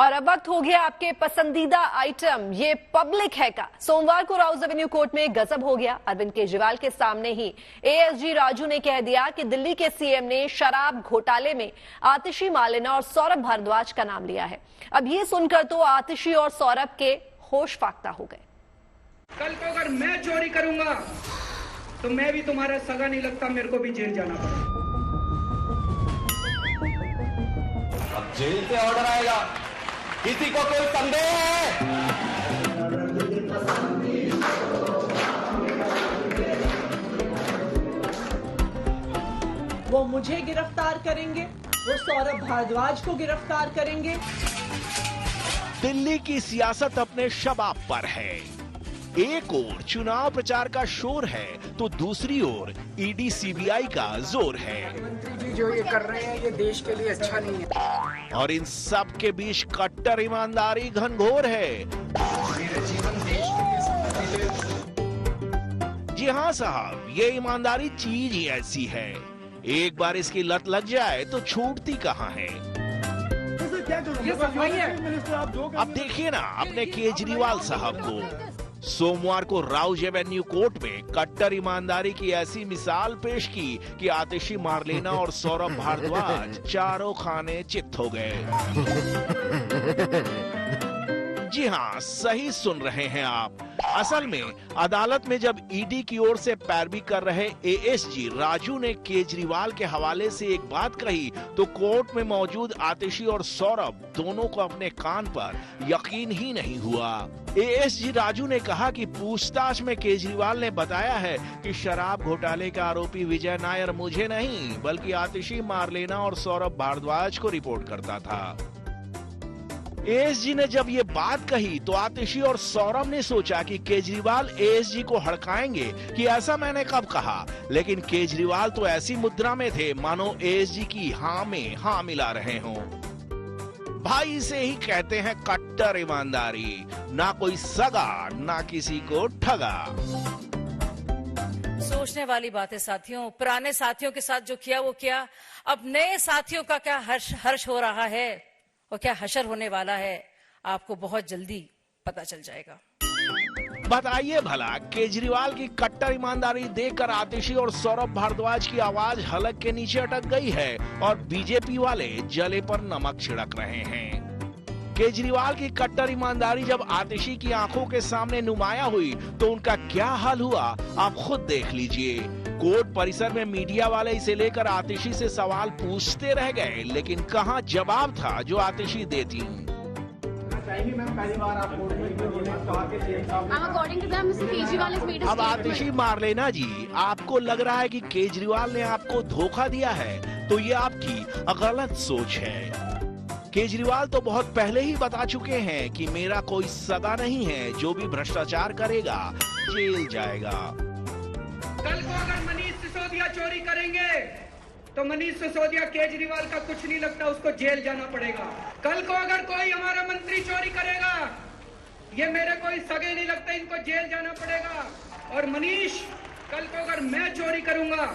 और अब वक्त हो गया आपके पसंदीदा आइटम ये पब्लिक है का। सोमवार को राउज एवेन्यू कोर्ट में गजब हो गया। अरविंद केजरीवाल के सामने ही एएसजी राजू ने कह दिया कि दिल्ली के सीएम ने शराब घोटाले में आतिशी मार्लेना और सौरभ भारद्वाज का नाम लिया है। अब ये सुनकर तो आतिशी और सौरभ के होश फाख्ता हो गए। कल को अगर मैं चोरी करूंगा तो मैं भी तुम्हारा सगा नहीं लगता, मेरे को भी जेल जाना पड़ेगा। अब जेल से ऑर्डर आएगा, किसी को कोई संदेह है? वो मुझे गिरफ्तार करेंगे, वो सौरभ भारद्वाज को गिरफ्तार करेंगे। दिल्ली की सियासत अपने शबाब पर है। एक ओर चुनाव प्रचार का शोर है तो दूसरी ओर ईडी सीबीआई का जोर है। मंत्री जी जो ये कर रहे हैं ये देश के लिए अच्छा नहीं है। और इन सब के बीच कट्टर ईमानदारी घनघोर है। जी हाँ साहब, ये ईमानदारी चीज ही ऐसी है, एक बार इसकी लत लग जाए तो छूटती कहाँ है। ये सफाई है। अब देखिए ना अपने केजरीवाल साहब को। सोमवार को राउज एवेन्यू कोर्ट में कट्टर ईमानदारी की ऐसी मिसाल पेश की कि आतिशी मार्लेना और सौरभ भारद्वाज चारों खाने चित्त हो गए। जी हाँ, सही सुन रहे हैं आप। असल में अदालत में जब ईडी की ओर से पैरवी कर रहे एएसजी राजू ने केजरीवाल के हवाले से एक बात कही तो कोर्ट में मौजूद आतिशी और सौरभ दोनों को अपने कान पर यकीन ही नहीं हुआ। एएसजी राजू ने कहा कि पूछताछ में केजरीवाल ने बताया है कि शराब घोटाले का आरोपी विजय नायर मुझे नहीं बल्कि आतिशी मार्लेना और सौरभ भारद्वाज को रिपोर्ट करता था। एएसजी ने जब ये बात कही तो आतिशी और सौरभ ने सोचा कि केजरीवाल एएसजी को हड़काएंगे कि ऐसा मैंने कब कहा, लेकिन केजरीवाल तो ऐसी मुद्रा में थे मानो एएसजी की हाँ में हाँ मिला रहे हों। भाई से ही कहते हैं कट्टर ईमानदारी, ना कोई सगा ना किसी को ठगा। सोचने वाली बात है साथियों। पुराने साथियों के साथ जो किया वो किया, अब नए साथियों का क्या हर्ष हो रहा है और क्या हशर होने वाला है, आपको बहुत जल्दी पता चल जाएगा। बताइए भला, केजरीवाल की कट्टर ईमानदारी देखकर आतिशी और सौरभ भारद्वाज की आवाज हलक के नीचे अटक गई है और बीजेपी वाले जले पर नमक छिड़क रहे हैं। केजरीवाल की कट्टर ईमानदारी जब आतिशी की आंखों के सामने नुमाया हुई तो उनका क्या हाल हुआ आप खुद देख लीजिए। कोर्ट परिसर में मीडिया वाले इसे लेकर आतिशी से सवाल पूछते रह गए, लेकिन कहां जवाब था जो आतिशी देती। अब आतिशी मार्लेना जी, आपको लग रहा है कि केजरीवाल ने आपको धोखा दिया है तो ये आपकी गलत सोच है। केजरीवाल तो बहुत पहले ही बता चुके हैं कि मेरा कोई सगा नहीं है, जो भी भ्रष्टाचार करेगा जेल जाएगा। कल को अगर मनीष सिसोदिया चोरी करेंगे तो मनीष सिसोदिया केजरीवाल का कुछ नहीं लगता, उसको जेल जाना पड़ेगा। कल को अगर कोई हमारा मंत्री चोरी करेगा, ये मेरे कोई सगे नहीं लगता, इनको जेल जाना पड़ेगा। और मनीष, कल को अगर मैं चोरी करूंगा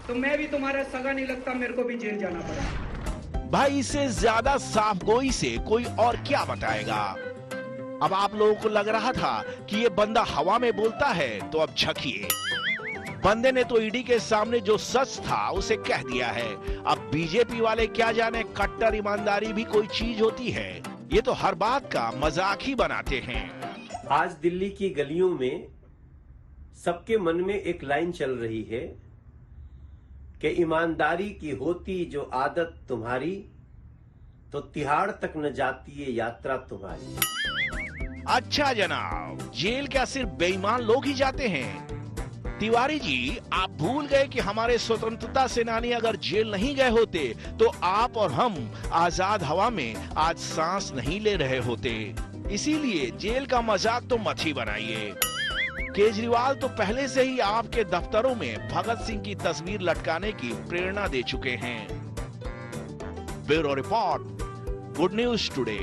तो मैं भी तुम्हारा सगा नहीं लगता, मेरे को भी जेल जाना पड़ेगा। भाई इससे ज्यादा साफ गोई से कोई और क्या बताएगा। अब आप लोगों को लग रहा था कि ये बंदा हवा में बोलता है, तो अब झकिए, बंदे ने तो ईडी के सामने जो सच था उसे कह दिया है। अब बीजेपी वाले क्या जाने कट्टर ईमानदारी भी कोई चीज होती है, ये तो हर बात का मजाक ही बनाते हैं। आज दिल्ली की गलियों में सबके मन में एक लाइन चल रही है कि ईमानदारी की होती जो आदत तुम्हारी तो तिहाड़ तक न जाती है यात्रा तुम्हारी। अच्छा जनाब, जेल क्या सिर्फ बेईमान लोग ही जाते हैं? तिवारी जी, आप भूल गए कि हमारे स्वतंत्रता सेनानी अगर जेल नहीं गए होते तो आप और हम आजाद हवा में आज सांस नहीं ले रहे होते। इसीलिए जेल का मजाक तो मत ही बनाइए। केजरीवाल तो पहले से ही आपके दफ्तरों में भगत सिंह की तस्वीर लटकाने की प्रेरणा दे चुके हैं। Bureau report, good news today.